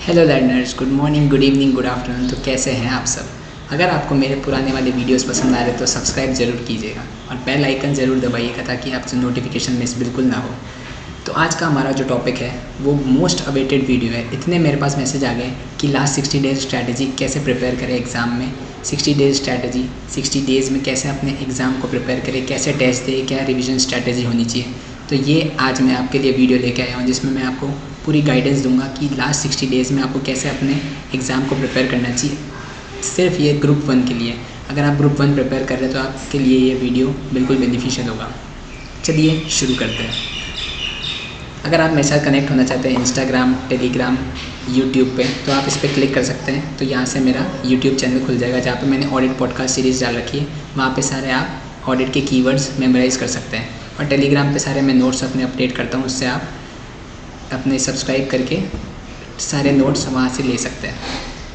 Hello learners, good morning, good evening, good afternoon. तो कैसे हैं आप सब? अगर आपको मेरे पुराने वाले वीडियोस पसंद आ रहे तो सब्सक्राइब ज़रूर कीजिएगा और बेल आइकन ज़रूर दबाइएगा ताकि आपसे नोटिफिकेशन मिस बिल्कुल ना हो। तो आज का हमारा जो टॉपिक है वो मोस्ट अवेटेड वीडियो है। इतने मेरे पास मैसेज आ गए कि लास्ट 60 डेज स्ट्रैटेजी कैसे प्रिपेयर करें एग्ज़ाम में। 60 डेज स्ट्रैटेजी, 60 डेज़ में कैसे अपने एग्ज़ाम को प्रिपेयर करें, कैसे टेस्ट दें, क्या रिविजन स्ट्रैटेजी होनी चाहिए। तो ये आज मैं आपके लिए वीडियो लेके आया हूँ जिसमें मैं आपको पूरी गाइडेंस दूंगा कि लास्ट 60 डेज़ में आपको कैसे अपने एग्ज़ाम को प्रिपेयर करना चाहिए। सिर्फ ये ग्रुप 1 के लिए। अगर आप ग्रुप 1 प्रिपेयर कर रहे हैं तो आपके लिए ये वीडियो बिल्कुल बेनिफिशियल होगा। चलिए शुरू करते हैं। अगर आप मेरे साथ कनेक्ट होना चाहते हैं इंस्टाग्राम, टेलीग्राम, यूट्यूब पे, तो आप इस पर क्लिक कर सकते हैं। तो यहाँ से मेरा यूट्यूब चैनल खुल जाएगा जहाँ पे मैंने ऑडिट पॉडकास्ट सीरीज़ डाल रखी है। वहाँ पे सारे आप ऑडिट के कीवर्ड्स मेमोराइज़ कर सकते हैं। और टेलीग्राम पे सारे मैं नोट्स अपने अपडेट करता हूँ, उससे आप अपने सब्सक्राइब करके सारे नोट्स वहाँ से ले सकते हैं।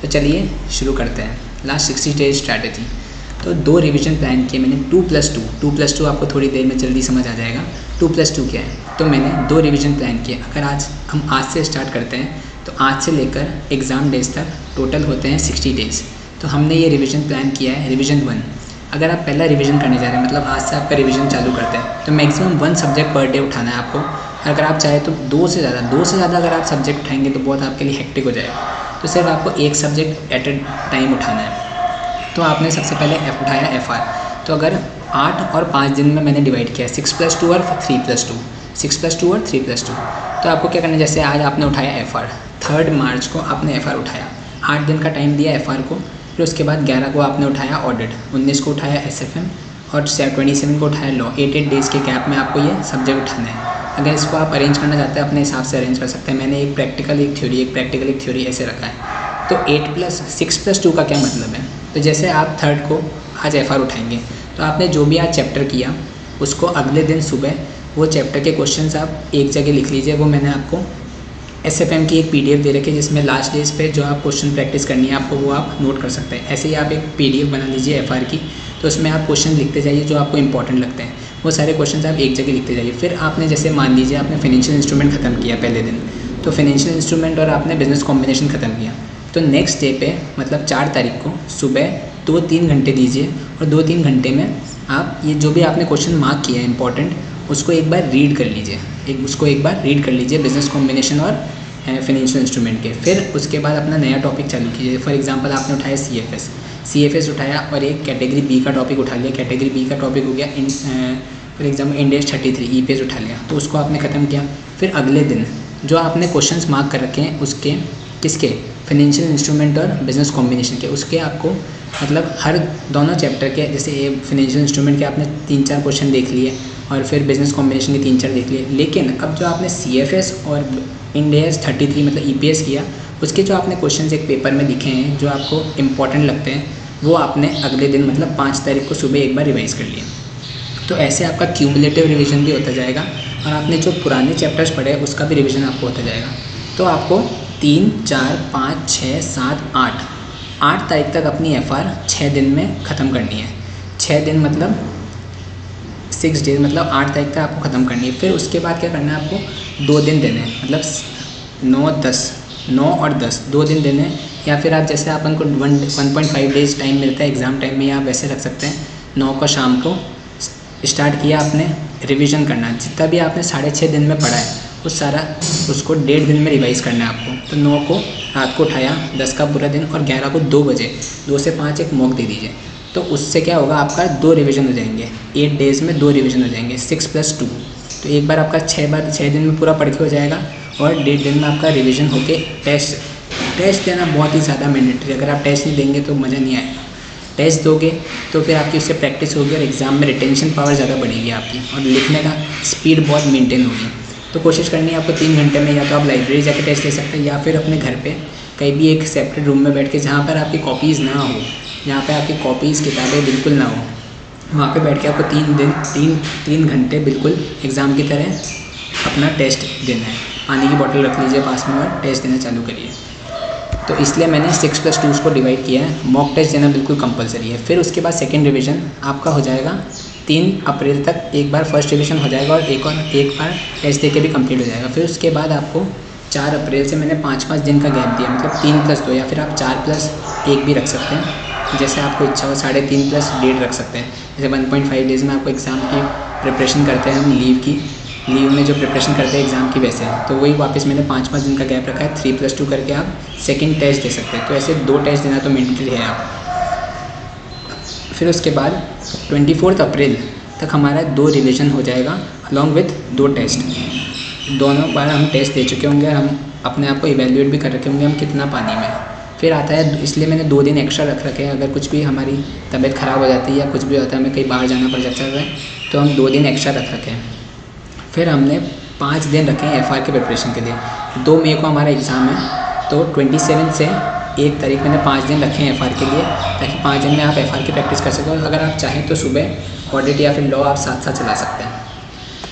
तो चलिए शुरू करते हैं। Last 60 days strategy. तो 2 रिवीजन प्लान किए मैंने। 2+2 आपको थोड़ी देर में जल्दी समझ आ जाएगा 2+2 क्या है। तो मैंने 2 रिवीजन प्लान किए। अगर आज से स्टार्ट करते हैं तो आज से लेकर एग्ज़ाम डेज तक टोटल होते हैं 60 डेज़। तो हमने ये रिवीजन प्लान किया है रिवीजन 1। अगर आप पहला रिवीजन करने जा रहे हैं, मतलब आज से आपका रिवीजन चालू करते हैं, तो मैक्सिमम 1 सब्जेक्ट पर डे उठाना है आपको। अगर आप चाहें तो 2 से ज़्यादा अगर आप सब्जेक्ट उठाएंगे तो बहुत आपके लिए हेक्टिक हो जाएगा। तो सिर्फ आपको एक सब्जेक्ट एट ए टाइम उठाना है। तो आपने सबसे पहले उठाया FR। तो अगर 8 और 5 दिन में मैंने डिवाइड किया 6+2 और 3+2, 6+2 और 3+2। तो आपको क्या करना है, जैसे आज आपने उठाया FR, 3 मार्च को आपने FR उठाया, 8 दिन का टाइम दिया FR को। फिर उसके बाद 11 को आपने उठाया ऑडिट, 19 को उठाया SFM और 27 को उठाया लॉ। 8 डेज़ के गैप में आपको ये सब्जेक्ट उठाना है। अगर इसको आप अरेंज करना चाहते हैं अपने हिसाब से अरेंज कर सकते हैं। मैंने एक प्रैक्टिकल एक थ्योरी ऐसे रखा है। तो 6+2 का क्या मतलब है, तो जैसे आप 3 को आज FR उठाएंगे तो आपने जो भी आज चैप्टर किया उसको अगले दिन सुबह वो चैप्टर के क्वेश्चंस आप एक जगह लिख लीजिए। वो मैंने आपको SFM की एक PDF दे रखी है जिसमें लास्ट डेज पे जो आप क्वेश्चन प्रैक्टिस करनी है आपको, वो आप नोट कर सकते हैं। ऐसे ही आप एक PDF बना लीजिए FR की, तो उसमें आप क्वेश्चन लिखते जाइए जो आपको इंपॉर्टेंट लगते हैं। वो सारे क्वेश्चन आप एक जगह लिखते जाइए। फिर आपने जैसे मान लीजिए आपने फाइनेंशियल इंस्ट्रूमेंट ख़त्म किया पहले दिन, तो फाइनेंशियल इंस्ट्रूमेंट और आपने बिजनेस कॉम्बिनेशन ख़त्म किया, तो नेक्स्ट डे पे मतलब 4 तारीख को सुबह 2-3 घंटे दीजिए और 2-3 घंटे में आप ये जो भी आपने क्वेश्चन मार्क किया है इंपॉर्टेंट, उसको एक बार रीड कर लीजिए। बिजनेस कॉम्बिनेशन और फाइनेंशियल इंस्ट्रूमेंट के। फिर उसके बाद अपना नया टॉपिक चालू कीजिए। फॉर एग्जांपल आपने उठाया CFS उठाया और एक कैटेगरी B का टॉपिक उठा लिया। कैटेगरी B का टॉपिक हो गया फॉर एग्जांपल इंडेक्स 33 EPS उठा लिया, तो उसको आपने ख़त्म किया। फिर अगले दिन जो आपने क्वेश्चंस मार्क कर रखे हैं उसके किसके, फाइनेंशियल इंस्ट्रूमेंट और बिजनेस कॉम्बिनेशन के, उसके आपको मतलब हर दोनों चैप्टर के, जैसे ये फाइनेंशियल इंस्ट्रूमेंट के आपने 3-4 क्वेश्चन देख लिए और फिर बिजनेस कॉम्बिनेशन के 3-4 देख लिए। लेकिन अब जो आपने CFS और इंडेक्स 33 मतलब EPS किया, उसके जो आपने क्वेश्चंस एक पेपर में लिखे हैं जो आपको इंपॉर्टेंट लगते हैं, वो आपने अगले दिन मतलब 5 तारीख को सुबह एक बार रिवाइज़ कर लिया। तो ऐसे आपका क्यूमुलेटिव रिवीजन भी होता जाएगा और आपने जो पुराने चैप्टर्स पढ़े उसका भी रिवीजन आपको होता जाएगा। तो आपको 3, 4, 5, 6, 7, 8 तारीख तक अपनी FR 6 दिन में ख़त्म करनी है। 6 दिन मतलब 6 डेज, मतलब 8 तारीख तक आपको ख़त्म करनी है। फिर उसके बाद क्या करना है, आपको 2 दिन देने हैं, मतलब 9 और 10 2 दिन देने हैं। या फिर आप जैसे अपन को 1.5 डेज टाइम मिलता है एग्ज़ाम टाइम में, या आप वैसे रख सकते हैं 9 को शाम को स्टार्ट किया आपने रिवीजन करना। जितना भी आपने 6.5 दिन में पढ़ा है वो सारा उसको 1.5 दिन में रिवाइज़ करना है आपको। तो 9 को रात को उठाया, 10 का पूरा दिन, और 11 को 2 बजे 2 से 5 एक मॉक दे दीजिए। तो उससे क्या होगा, आपका 2 रिवीजन हो जाएंगे। 8 डेज़ में 2 रिवीजन हो जाएंगे, 6+2। तो एक बार आपका 6 दिन में पूरा पढ़ के हो जाएगा और 1.5 दिन में आपका रिवीजन होके टेस्ट देना बहुत ही ज़्यादा मैंडेटरी। अगर आप टेस्ट नहीं देंगे तो मज़ा नहीं आएगा। टेस्ट दोगे तो फिर आपकी उससे प्रैक्टिस होगी और एग्ज़ाम में रिटेंशन पावर ज़्यादा बढ़ेगी आपकी, और लिखने का स्पीड बहुत मेंटेन होगी। तो कोशिश करनी है आपको 3 घंटे में, या तो आप लाइब्रेरी जाकर टेस्ट ले सकते हैं या फिर अपने घर पे कहीं भी एक सेपरेट रूम में बैठ के, जहाँ पर आपकी कॉपीज़ ना हो, जहाँ पे आपकी कॉपीज़ किताबें बिल्कुल ना हो, वहाँ पे बैठ के आपको 3 घंटे बिल्कुल एग्ज़ाम की तरह अपना टेस्ट देना है। पानी की बोतल रख लीजिए पास में और टेस्ट देना चालू करिए। तो इसलिए मैंने 6+2 को डिवाइड किया है। मॉक टेस्ट देना बिल्कुल कंपलसरी है। फिर उसके बाद सेकेंड रिवीजन आपका हो जाएगा 3 अप्रैल तक। एक बार फर्स्ट रिवीजन हो जाएगा और एक बार टेस्ट दे के भी कंप्लीट हो जाएगा। फिर उसके बाद आपको 4 अप्रैल से मैंने 5-5 दिन का गैप दिया, मतलब 3+2 या फिर आप 4+1 भी रख सकते हैं, जैसे आपको इच्छा हो। 3.5 + 1.5 रख सकते हैं। जैसे 1.5 डेज़ में आपको एग्ज़ाम की प्रिपरेशन करते हैं हम, लीव में जो प्रिपरेशन करते हैं एग्ज़ाम की, वैसे तो वही वापस मैंने 5-5 दिन का गैप रखा है। 3+2 करके आप सेकंड टेस्ट दे सकते हैं। तो ऐसे 2 टेस्ट देना तो मैंडेटरी है आप। फिर उसके बाद 24 अप्रैल तक हमारा 2 रिवीजन हो जाएगा अलॉन्ग विथ 2 टेस्ट। दोनों बार हम टेस्ट दे चुके होंगे, हम अपने आप को इवेल्यूएट भी कर रखे होंगे हम कितना पानी में। फिर आता है, इसलिए मैंने 2 दिन एक्स्ट्रा रख रखे हैं। अगर कुछ भी हमारी तबीयत ख़राब हो जाती है या कुछ भी होता है, हमें कहीं बाहर जाना पड़ जाता है, तो हम 2 दिन एक्स्ट्रा रख रखे हैं। फिर हमने 5 दिन रखे हैं एफ़आर के प्रिपरेशन के लिए। 2 मई को हमारा एग्ज़ाम है, तो 27 से 1 तारीख मैंने 5 दिन रखे हैं एफ़आर के लिए, ताकि 5 दिन में आप एफ़आर की प्रैक्टिस कर सकें। और अगर आप चाहें तो सुबह ऑडिट या फिर लॉ आप साथ साथ चला सकते हैं।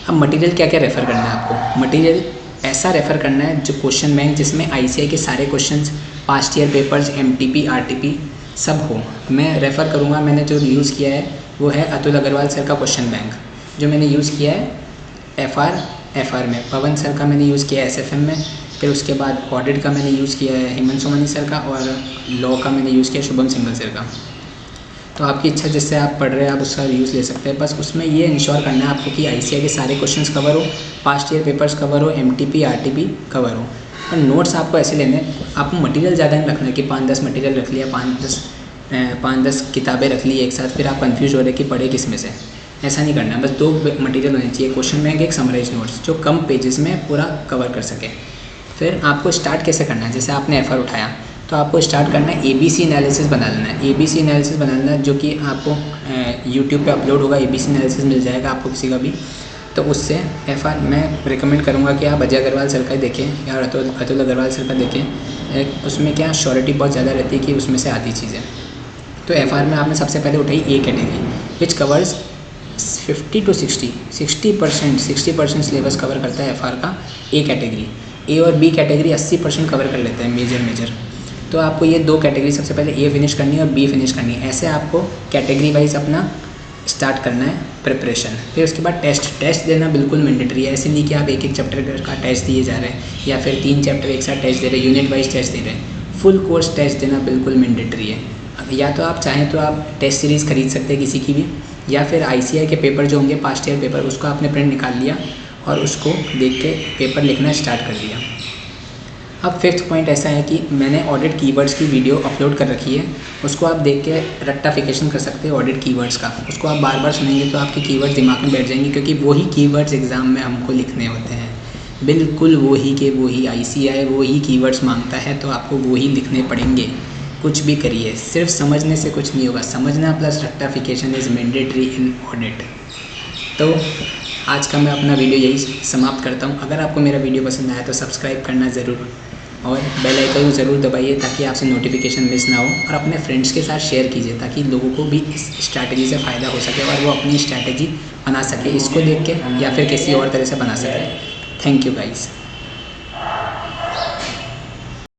अब मटेरियल क्या क्या रेफ़र करना है आपको? मटेरियल ऐसा रेफ़र करना है जो क्वेश्चन बैंक जिसमें ICAI के सारे questions, past year papers, MTP, RTP सब हो। मैं रेफ़र करूँगा, मैंने जो यूज़ किया है वो है अतुल अग्रवाल सर का क्वेश्चन बैंक, जो मैंने यूज़ किया है एफ़आर में। पवन सर का मैंने यूज़ किया है SFM में। फिर उसके बाद ऑडिट का मैंने यूज़ किया है हेमंत सोमानी सर का, और लॉ का मैंने यूज़ किया शुभम सिंघल सर का। तो आपकी इच्छा जिससे आप पढ़ रहे हैं आप उसका यूज़ ले सकते हैं। बस उसमें ये इंश्योर करना है आपको कि ICAI के सारे क्वेश्चंस कवर हो, पास्ट ईयर पेपर्स कवर हो, MTP, RTP कवर हो। और नोट्स आपको ऐसे लेने हैं, आपको मटेरियल ज़्यादा नहीं रखना है कि 5-10 मटेरियल रख लिया, 5-10 किताबें रख ली एक साथ, फिर आप कन्फ्यूज हो रहे कि पढ़े किस में से। ऐसा नहीं करना है। बस 2 मटेरियल होने चाहिए, क्वेश्चन बैंक, एक समराइज नोट्स, जो कम पेजेस में पूरा कवर कर सके। फिर आपको स्टार्ट कैसे करना है? जैसे आपने एफ़आर उठाया तो आपको स्टार्ट करना है ABC एनालिसिस बना लेना है। ABC एनालिसिस बना लेना है, जो कि आपको YouTube पे अपलोड होगा। ABC एनालिसिस मिल जाएगा आपको किसी का भी। तो उससे एफ़आर मैं रिकमेंड करूँगा कि आप अजय अग्रवाल सर का देखें या अतुल अग्रवाल सर का देखें। उसमें क्या श्योरिटी बहुत ज़्यादा रहती है कि उसमें से आती चीज़ें। तो एफ़आर में आपने सबसे पहले उठाई A category, which covers 50 to 60% syllabus cover करता है एफ़आर का A कैटेगरी। A और B कैटेगरी 80% कवर कर लेते हैं मेजर। तो आपको ये 2 कैटेगरी सबसे पहले A फिनिश करनी है और B फिनिश करनी है। ऐसे आपको कैटेगरी वाइज अपना स्टार्ट करना है प्रिपरेशन। फिर उसके बाद टेस्ट देना बिल्कुल मैंडेटरी है। ऐसे नहीं कि आप एक चैप्टर का टेस्ट दिए जा रहे हैं या फिर 3 चैप्टर एक साथ टेस्ट दे रहे हैं, यूनिट वाइज टेस्ट दे रहे हैं। फुल कोर्स टेस्ट देना बिल्कुल मैंडेटरी है। या तो आप चाहें तो आप टेस्ट सीरीज़ खरीद सकते हैं किसी की भी, या फिर ICAI के पेपर जो होंगे पास्ट ईयर पेपर, उसको आपने प्रिंट निकाल लिया और उसको देख के पेपर लिखना स्टार्ट कर दिया। अब 5th पॉइंट ऐसा है कि मैंने ऑडिट कीवर्ड्स की वीडियो अपलोड कर रखी है, उसको आप देख के रट्टाफिकेशन कर सकते हैं ऑडिट कीवर्ड्स का। उसको आप बार बार सुनेंगे तो आपके कीवर्ड्स दिमाग में बैठ जाएंगे, क्योंकि वही कीवर्ड्स एग्ज़ाम में हमको लिखने होते हैं। बिल्कुल वही के वही ICAI वही कीवर्ड्स मांगता है, तो आपको वही लिखने पड़ेंगे। कुछ भी करिए, सिर्फ समझने से कुछ नहीं होगा। समझना प्लस रट्टाफिकेशन इज़ मैंडेटरी इन ऑडिट। तो आज का मैं अपना वीडियो यही समाप्त करता हूँ। अगर आपको मेरा वीडियो पसंद आया तो सब्सक्राइब करना ज़रूर और बेल आइकन ज़रूर दबाइए, ताकि आपसे नोटिफिकेशन मिस ना हो। और अपने फ्रेंड्स के साथ शेयर कीजिए, ताकि लोगों को भी इस स्ट्रैटेजी से फ़ायदा हो सके और वो अपनी स्ट्रैटेजी बना सके, इसको देख के या फिर किसी और तरह से बना सके। Thank you guys.